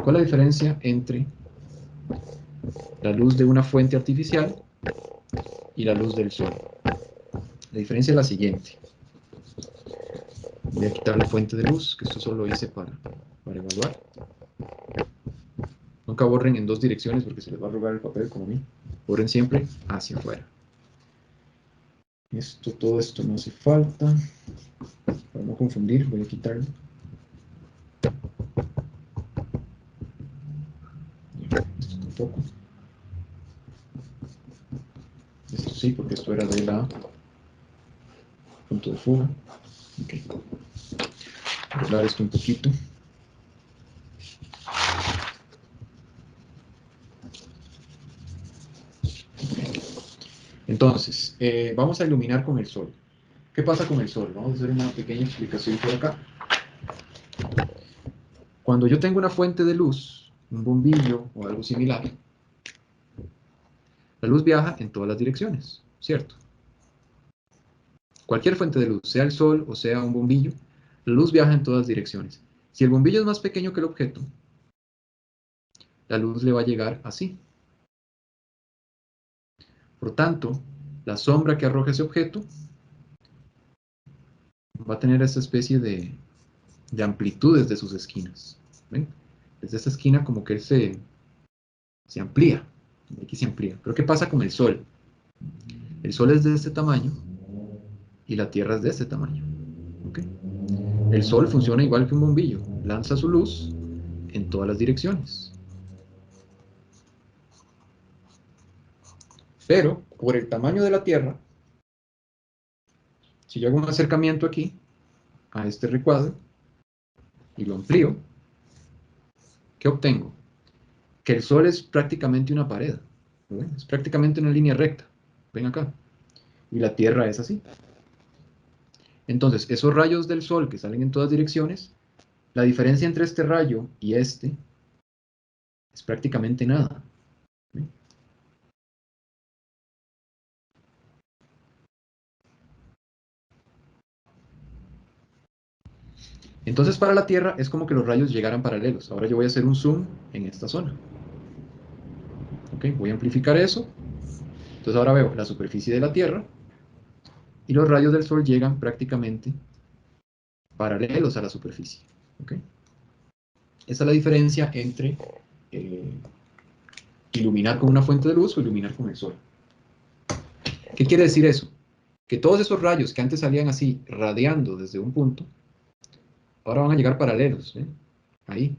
¿cuál es la diferencia entre la luz de una fuente artificial y la luz del sol? La diferencia es la siguiente. Voy a quitar la fuente de luz, que esto solo lo hice para evaluar. Nunca borren en dos direcciones porque se les va a arrugar el papel como a mí. Borren siempre hacia afuera. Todo esto no hace falta. Para no confundir, voy a quitarlo. Esto tampoco. Esto sí, porque esto era de la punto de fuga. Ok. Voy a arreglar esto un poquito. Entonces, vamos a iluminar con el sol. ¿Qué pasa con el sol? Vamos a hacer una pequeña explicación por acá. Cuando yo tengo una fuente de luz, un bombillo o algo similar, la luz viaja en todas las direcciones, ¿cierto? Cualquier fuente de luz, sea el sol o sea un bombillo, la luz viaja en todas direcciones. Si el bombillo es más pequeño que el objeto, la luz le va a llegar así. Por tanto, la sombra que arroja ese objeto va a tener esta especie de amplitudes de sus esquinas. ¿Ven? Desde esta esquina como que se amplía. Aquí se amplía. Pero ¿qué pasa con el sol? El sol es de este tamaño y la Tierra es de este tamaño. ¿Okay? El sol funciona igual que un bombillo. Lanza su luz en todas las direcciones. Pero, por el tamaño de la Tierra, si yo hago un acercamiento aquí, a este recuadro, y lo amplío, ¿qué obtengo? Que el Sol es prácticamente una pared. ¿Ven? Es prácticamente una línea recta. Ven acá. Y la Tierra es así. Entonces, esos rayos del Sol que salen en todas direcciones, la diferencia entre este rayo y este es prácticamente nada. ¿Ven? Entonces, para la Tierra es como que los rayos llegaran paralelos. Ahora yo voy a hacer un zoom en esta zona. ¿Okay? Voy a amplificar eso. Entonces ahora veo la superficie de la Tierra y los rayos del Sol llegan prácticamente paralelos a la superficie. ¿Okay? Esa es la diferencia entre iluminar con una fuente de luz o iluminar con el Sol. ¿Qué quiere decir eso? Que todos esos rayos que antes salían así, radiando desde un punto, ahora van a llegar paralelos. ¿Eh? Ahí.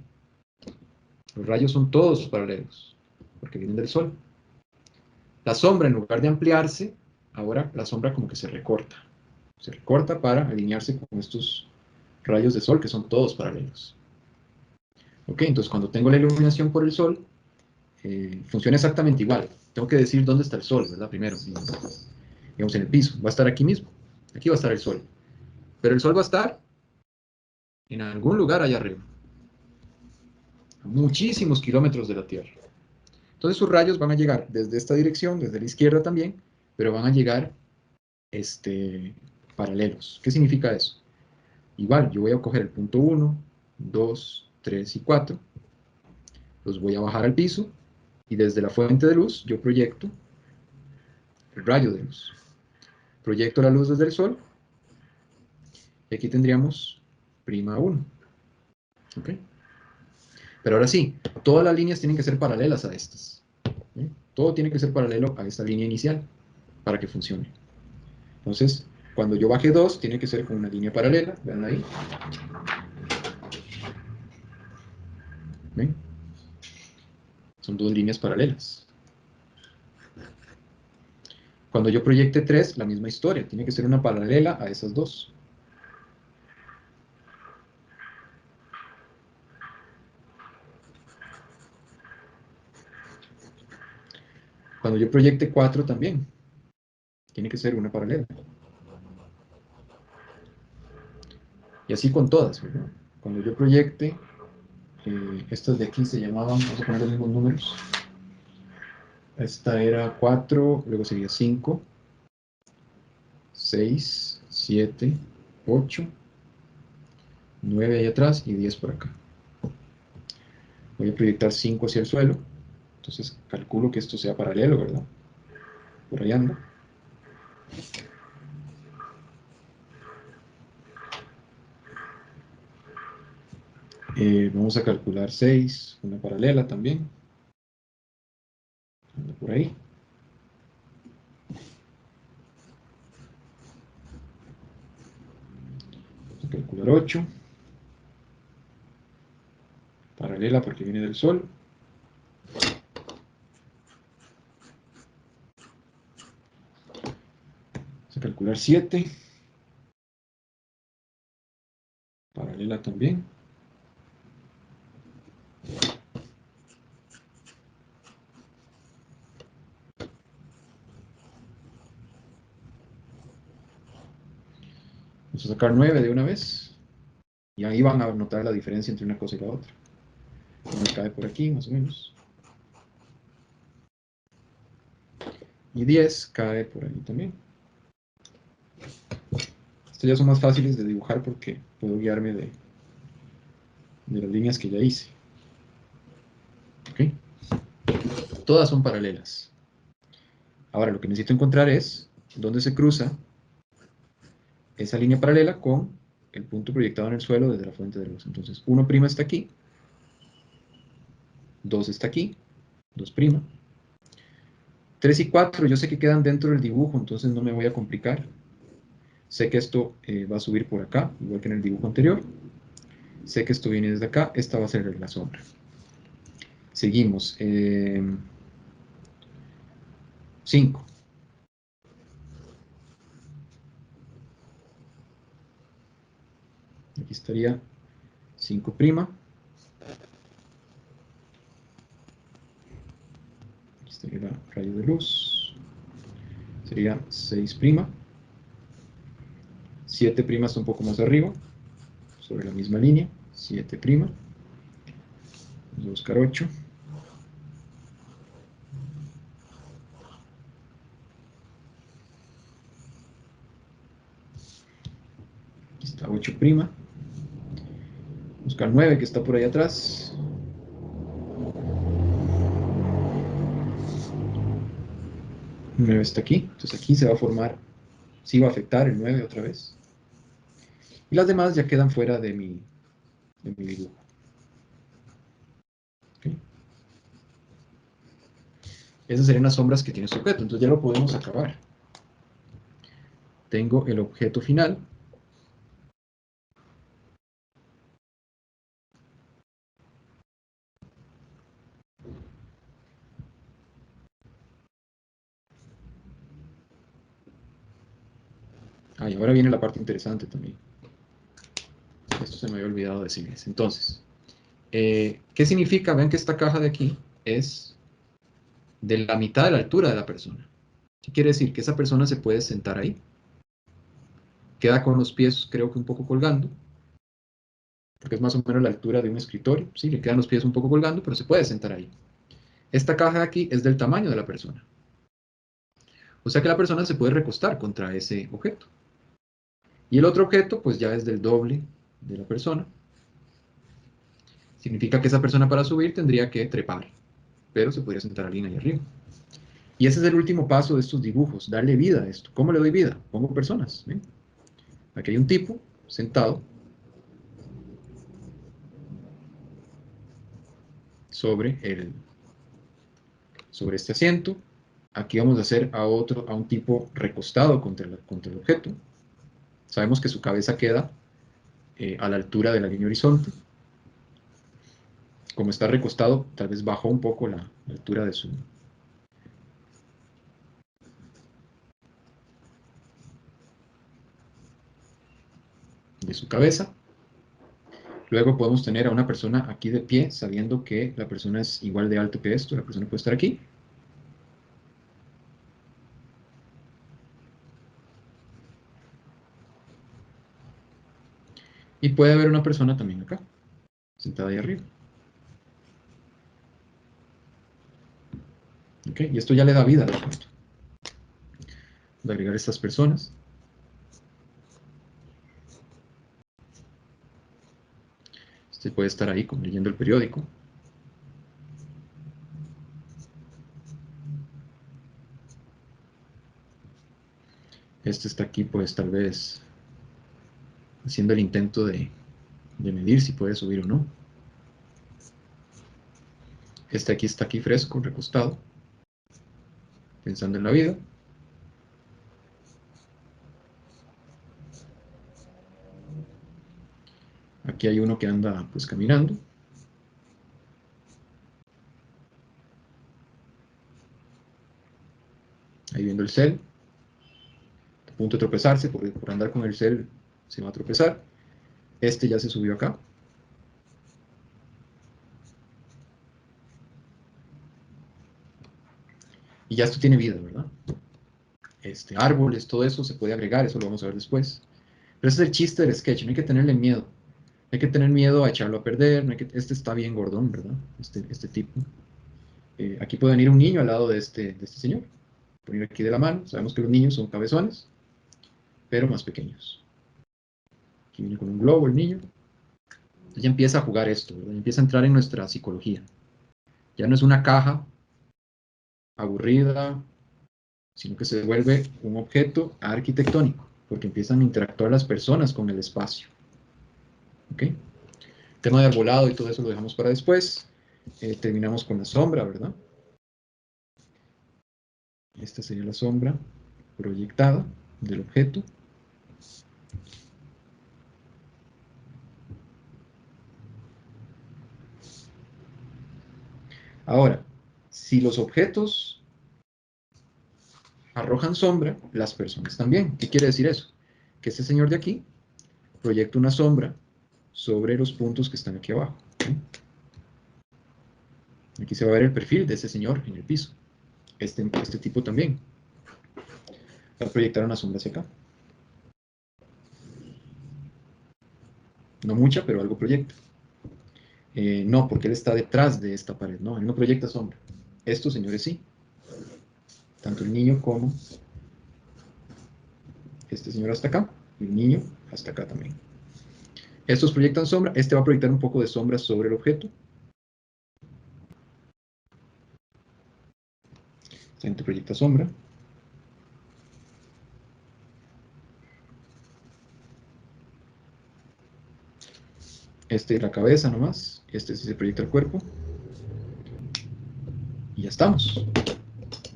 Los rayos son todos paralelos, porque vienen del Sol. La sombra, en lugar de ampliarse, ahora la sombra como que se recorta. Se recorta para alinearse con estos rayos de sol que son todos paralelos. Ok, entonces cuando tengo la iluminación por el sol, funciona exactamente igual. Tengo que decir dónde está el sol, ¿verdad? Primero, digamos en el piso. Va a estar aquí mismo. Aquí va a estar el sol. Pero el sol va a estar en algún lugar allá arriba. A muchísimos kilómetros de la Tierra. Entonces sus rayos van a llegar desde esta dirección, desde la izquierda también, pero van a llegar paralelos. ¿Qué significa eso? Igual, yo voy a coger el punto 1, 2, 3 y 4, los voy a bajar al piso, y desde la fuente de luz yo proyecto el rayo de luz. Proyecto la luz desde el sol, y aquí tendríamos prima 1. ¿Okay? Pero ahora sí, todas las líneas tienen que ser paralelas a estas. ¿Sí? Todo tiene que ser paralelo a esta línea inicial para que funcione. Entonces, cuando yo baje 2, tiene que ser con una línea paralela. Vean ahí. ¿Ven? Son dos líneas paralelas. Cuando yo proyecte 3, la misma historia. Tiene que ser una paralela a esas dos. Cuando yo proyecte 4 también. Tiene que ser una paralela. Y así con todas, ¿verdad? Cuando yo proyecte, estas de aquí se llamaban, vamos a poner los mismos números. Esta era 4, luego sería 5, 6, 7, 8, 9 ahí atrás y 10 por acá. Voy a proyectar 5 hacia el suelo. Entonces calculo que esto sea paralelo, ¿verdad? Por ahí anda. Vamos a calcular 6, una paralela también. Anda por ahí. Vamos a calcular 8. Paralela porque viene del Sol. Vamos a calcular 7. Paralela también. Vamos a sacar 9 de una vez. Y ahí van a notar la diferencia entre una cosa y la otra. Una cae por aquí, más o menos. Y 10 cae por ahí también. Estos ya son más fáciles de dibujar porque puedo guiarme de las líneas que ya hice. ¿Ok? Todas son paralelas. Ahora lo que necesito encontrar es dónde se cruza esa línea paralela con el punto proyectado en el suelo desde la fuente de luz. Entonces 1' está aquí, 2 está aquí, 2'. 3 y 4 yo sé que quedan dentro del dibujo, entonces no me voy a complicar. Sé que esto va a subir por acá, igual que en el dibujo anterior. Sé que esto viene desde acá, esta va a ser la sombra. Seguimos. 5. Aquí estaría 5'. Aquí estaría el rayo de luz. Sería 6'. 7' está un poco más arriba, sobre la misma línea. 7'. Vamos a buscar 8. Aquí está 8'. Buscar 9 que está por ahí atrás. 9 está aquí. Entonces aquí se va a formar, sí va a afectar el 9 otra vez. Y las demás ya quedan fuera de mi dibujo. ¿Okay? Esas serían las sombras que tiene este objeto. Entonces ya lo podemos acabar. Tengo el objeto final. Ah, y ahora viene la parte interesante también. Esto se me había olvidado decirles. Entonces, ¿qué significa? Vean que esta caja de aquí es de la mitad de la altura de la persona. ¿Qué quiere decir? Que esa persona se puede sentar ahí. Queda con los pies, creo que un poco colgando, porque es más o menos la altura de un escritorio. Sí, le quedan los pies un poco colgando, pero se puede sentar ahí. Esta caja de aquí es del tamaño de la persona. O sea que la persona se puede recostar contra ese objeto. Y el otro objeto, pues ya es del doble de la persona. Significa que esa persona para subir tendría que trepar, pero se podría sentar alguien ahí arriba. Y ese es el último paso de estos dibujos, darle vida a esto. ¿Cómo le doy vida? Pongo personas. ¿Ven? Aquí hay un tipo sentado sobre, sobre este asiento. Aquí vamos a hacer a un tipo recostado contra el objeto. Sabemos que su cabeza queda a la altura de la línea horizonte. Como está recostado, tal vez bajó un poco la altura de su cabeza. Luego podemos tener a una persona aquí de pie, sabiendo que la persona es igual de alto que esto. La persona puede estar aquí. Y puede haber una persona también acá, sentada ahí arriba. ¿Okay? Y esto ya le da vida al objeto. Voy a agregar estas personas. Este puede estar ahí como leyendo el periódico. Este está aquí, pues tal vez haciendo el intento de medir si puede subir o no. Este aquí está aquí fresco, recostado, pensando en la vida. Aquí hay uno que anda pues caminando. Ahí viendo el cel. A punto de tropezarse, por andar con el cel se va a tropezar. Este ya se subió acá. Y ya esto tiene vida, ¿verdad? Árboles, todo eso se puede agregar, eso lo vamos a ver después. Pero ese es el chiste del sketch, no hay que tenerle miedo. No hay que tener miedo a echarlo a perder. No hay que, este está bien gordón, ¿verdad? Este tipo. Aquí puede venir un niño al lado de este señor. Poner aquí de la mano. Sabemos que los niños son cabezones, pero más pequeños. Aquí viene con un globo el niño. Entonces ya empieza a jugar esto, ¿verdad? Ya empieza a entrar en nuestra psicología. Ya no es una caja aburrida, sino que se vuelve un objeto arquitectónico, porque empiezan a interactuar las personas con el espacio. ¿Ok? El tema de arbolado y todo eso lo dejamos para después. Terminamos con la sombra, ¿verdad? Esta sería la sombra proyectada del objeto. Ahora, si los objetos arrojan sombra, las personas también. ¿Qué quiere decir eso? Que este señor de aquí proyecta una sombra sobre los puntos que están aquí abajo. ¿Sí? Aquí se va a ver el perfil de ese señor en el piso. Este tipo también va a proyectar una sombra hacia acá. No mucha, pero algo proyecta. No, porque él está detrás de esta pared. No, él no proyecta sombra. Estos señores sí. Tanto el niño como este señor hasta acá. Y el niño hasta acá también. Estos proyectan sombra. Este va a proyectar un poco de sombra sobre el objeto. Este gente proyecta sombra. Este es la cabeza nomás. Este sí se proyecta el cuerpo. Y ya estamos.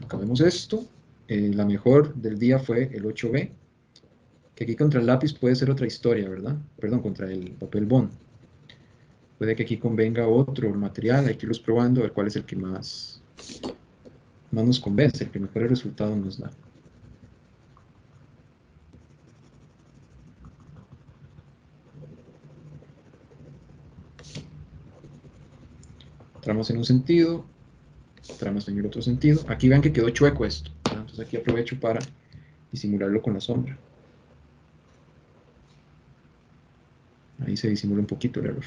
Acabemos esto. La mejor del día fue el 8B. Que aquí contra el lápiz puede ser otra historia, ¿verdad? Perdón, contra el papel bond. Puede que aquí convenga otro material. Hay que irlos probando a ver cuál es el que más nos convence, el que mejor resultado nos da. Tramos en un sentido, tramos en el otro sentido. Aquí vean que quedó chueco esto, ¿verdad? Entonces aquí aprovecho para disimularlo con la sombra. Ahí se disimula un poquito el error.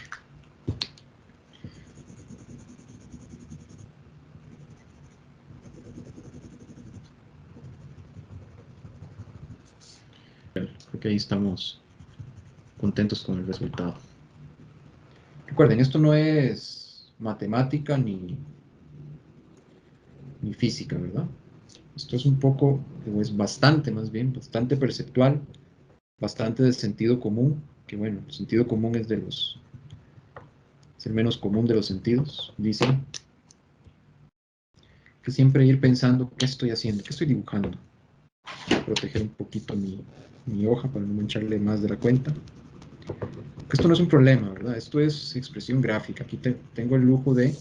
Creo que ahí estamos contentos con el resultado. Recuerden, esto no es matemática ni física, ¿verdad? Esto es un poco, o es bastante más bien, bastante perceptual, bastante de sentido común, que bueno, el sentido común es el menos común de los sentidos, dicen, que siempre ir pensando qué estoy haciendo, qué estoy dibujando. Proteger un poquito mi hoja para no mancharle más de la cuenta. Esto no es un problema, ¿verdad? Esto es expresión gráfica. Aquí tengo el lujo de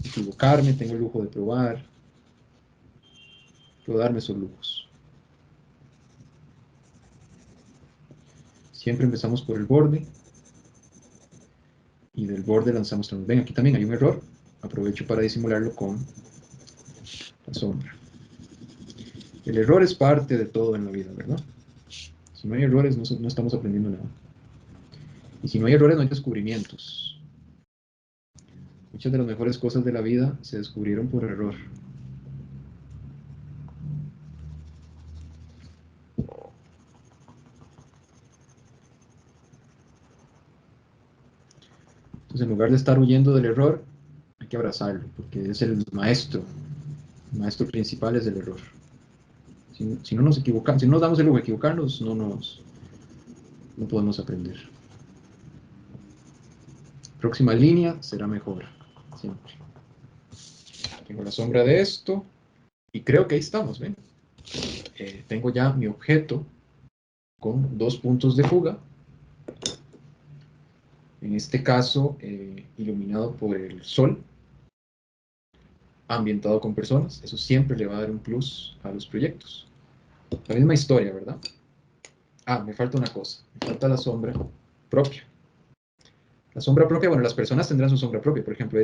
equivocarme, tengo el lujo de probar. Puedo darme esos lujos. Siempre empezamos por el borde y del borde lanzamos también. Ven, aquí también hay un error. Aprovecho para disimularlo con la sombra. El error es parte de todo en la vida, ¿verdad? Si no hay errores, no estamos aprendiendo nada. Y si no hay errores, no hay descubrimientos. Muchas de las mejores cosas de la vida se descubrieron por error. Entonces, en lugar de estar huyendo del error, hay que abrazarlo, porque es el maestro principal es el error. Si no nos equivocamos, si no nos damos el lujo de equivocarnos, no podemos aprender. Próxima línea será mejor, siempre. Tengo la sombra de esto, y creo que ahí estamos, ¿ven? Tengo ya mi objeto con 2 puntos de fuga, en este caso iluminado por el sol, ambientado con personas. Eso siempre le va a dar un plus a los proyectos. La misma historia, ¿verdad? Me falta una cosa, me falta la sombra propia. La sombra propia, bueno, las personas tendrán su sombra propia, por ejemplo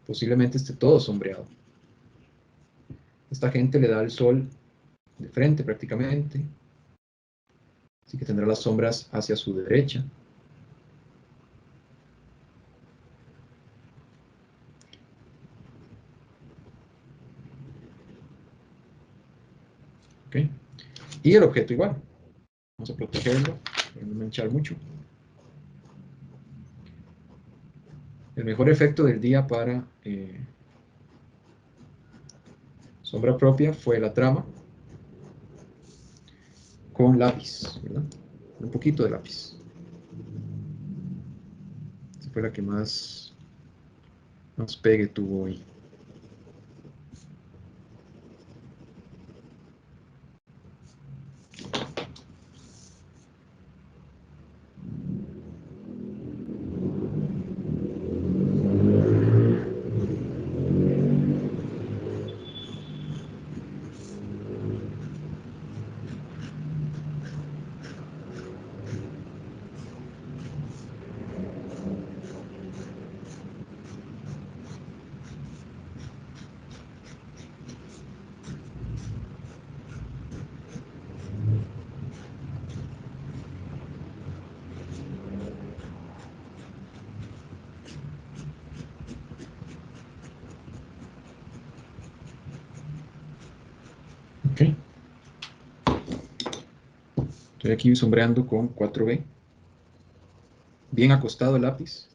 posiblemente esté todo sombreado. Esta gente le da el sol de frente prácticamente, así que tendrá las sombras hacia su derecha. ¿Okay? Y el objeto igual. Vamos a protegerlo para no manchar mucho. El mejor efecto del día para sombra propia fue la trama con lápiz, ¿verdad? Un poquito de lápiz. Esa fue la que más pegue tuvo hoy. Ok. Estoy aquí sombreando con 4B. Bien acostado el lápiz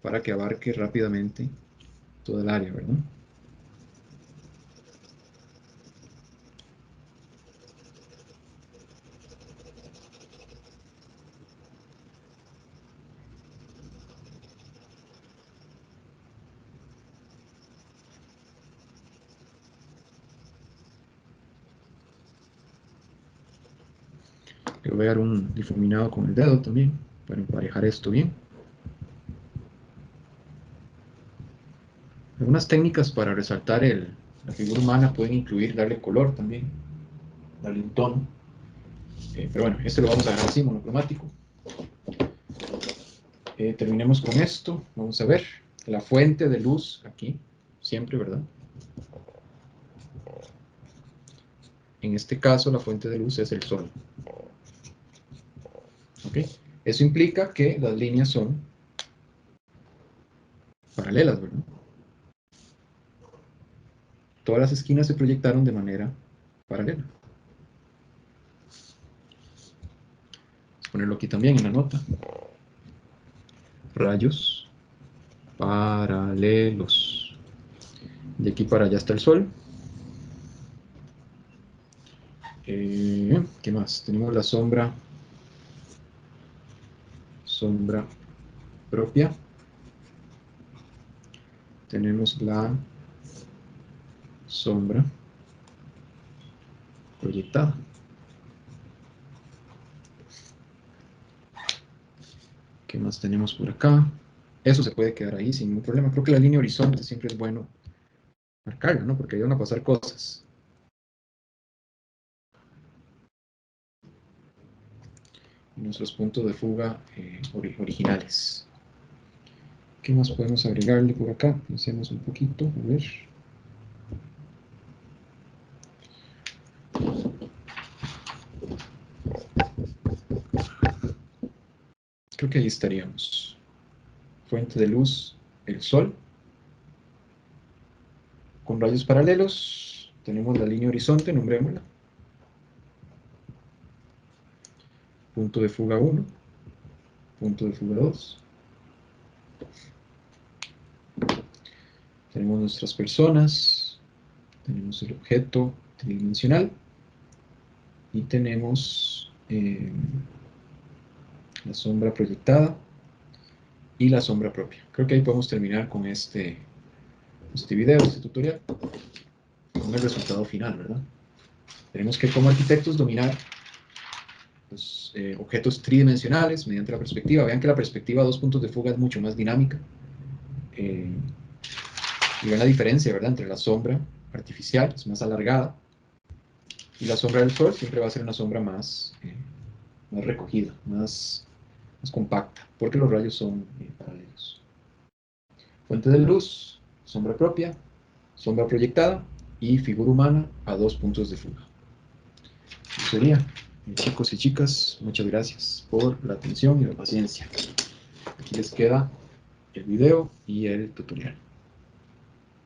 para que abarque rápidamente todo el área, ¿verdad? Le voy a dar un difuminado con el dedo también para emparejar esto bien. Algunas técnicas para resaltar la figura humana pueden incluir darle color también, darle un tono. Pero bueno, este lo vamos a dejar así, monocromático. Terminemos con esto. Vamos a ver la fuente de luz aquí, siempre, ¿verdad? En este caso, la fuente de luz es el sol. ¿Ok? Eso implica que las líneas son paralelas, ¿verdad? Todas las esquinas se proyectaron de manera paralela. Vamos a ponerlo aquí también en la nota. Rayos paralelos. De aquí para allá está el sol. ¿Qué más? Tenemos la sombra propia. Tenemos la sombra proyectada. ¿Qué más tenemos por acá? Eso se puede quedar ahí sin ningún problema. Creo que la línea horizonte siempre es bueno marcarla, ¿no? Porque ahí van a pasar cosas. Y nuestros puntos de fuga originales. ¿Qué más podemos agregarle por acá? Pensemos un poquito, a ver. Creo que ahí estaríamos. Fuente de luz, el sol. Con rayos paralelos, tenemos la línea horizonte, nombrémosla. Punto de fuga 1, punto de fuga 2. Tenemos nuestras personas, tenemos el objeto tridimensional. Y tenemos la sombra proyectada y la sombra propia. Creo que ahí podemos terminar con este video, este tutorial, con el resultado final, ¿verdad? Tenemos que, como arquitectos, dominar los objetos tridimensionales mediante la perspectiva. Vean que la perspectiva a 2 puntos de fuga es mucho más dinámica. Y ven la diferencia, ¿verdad?, entre la sombra artificial, es más alargada, y la sombra del sol siempre va a ser una sombra más recogida, más compacta, porque los rayos son paralelos. Fuente de luz, sombra propia, sombra proyectada y figura humana a 2 puntos de fuga. Eso sería. Chicos y chicas, muchas gracias por la atención y la paciencia. Aquí les queda el video y el tutorial.